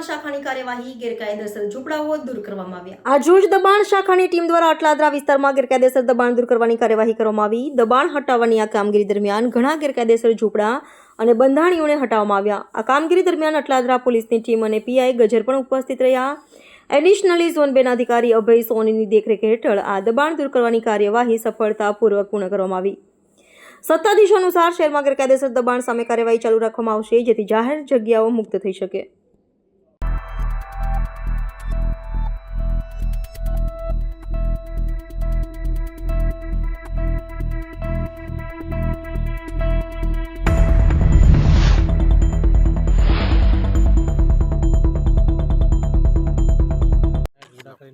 દબાણ શાખાની કાર્યવાહી ગેરકાયદેસર ઝૂંપડાઓ દૂર કરવામાં આવ્યા। આજરોજ દબાણ શાખાની ટીમ દ્વારા અટલાદરા વિસ્તારમાં ગેરકાયદેસર દબાણ દૂર કરવાની કાર્યવાહી કરવામાં આવી। દબાણ હટાવવાની આ કામગીરી દરમિયાન ઘણા ગેરકાયદેસર ઝૂંપડા અને બંધાણીઓને હટાવવામાં આવ્યા। આ કામગીરી દરમિયાન અટલાદરા પોલીસની ટીમ અને પીઆઈ ગજર પણ ઉપસ્થિત રહ્યા। એડિશનલી ઝોન 2 ના અધિકારી અભય સોનીની દેખરેખ હેઠળ આ દબાણ દૂર કરવાની કાર્યવાહી સફળતાપૂર્વક પૂર્ણ કરવામાં આવી। સત્તાધીશો અનુસાર શહેરમાં ગેરકાયદેસર દબાણ સામે કાર્યવાહી ચાલુ રાખવામાં આવશે, જેથી જાહેર જગ્યાઓ મુક્ત થઈ શકે।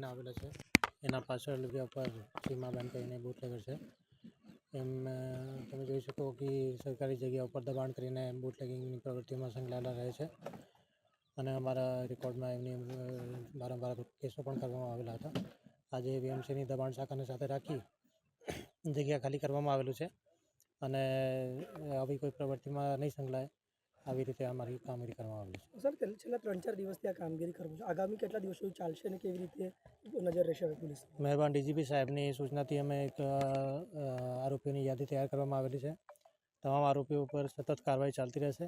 આવેલા છે એના પાછળ વ્યાપાર સીમાબેન કહીને બુટલેગર છે એમ તમે જોઈ શકો કે સરકારી જગ્યા ઉપર દબાણ કરીને બુટલેગિંગની પ્રવૃત્તિમાં સંકળાયેલા રહે છે અને અમારા રેકોર્ડમાં એમની વારંવાર કેસો પણ કરવામાં આવેલા હતા। આજે વીએમસીની દબાણ શાખાને સાથે રાખી જગ્યા ખાલી કરવામાં આવેલું છે અને આવી કોઈ પ્રવૃત્તિમાં નહીં સંકળાય આવી રીતે અમારી કામગીરી કરવામાં આવી છે। સર, છેલ્લા 3-4 દિવસથી આ કામગીરી કરો છો, આગામી કેટલા દિવસ સુધી ચાલશે અને કેવી રીતે નજર રહેશે પોલીસ? મહેરબાન ડીજીપી સાહેબની સૂચનાથી અમે એક આરોપીઓની યાદી તૈયાર કરવામાં આવેલી છે। તમામ આરોપીઓ પર સતત કાર્યવાહી ચાલતી રહેશે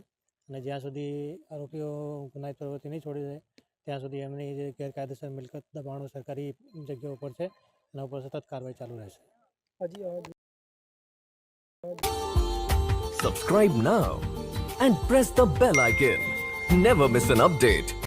અને જ્યાં સુધી આરોપીઓ ગુનાહિત પ્રવૃત્તિ નહીં છોડી દે ત્યાં સુધી એમની જે ગેરકાયદેસર મિલકત દબાણો સરકારી જગ્યાઓ પર છે એના ઉપર સતત કાર્યવાહી ચાલુ રહેશે। Subscribe now and press the bell icon. Never miss an update.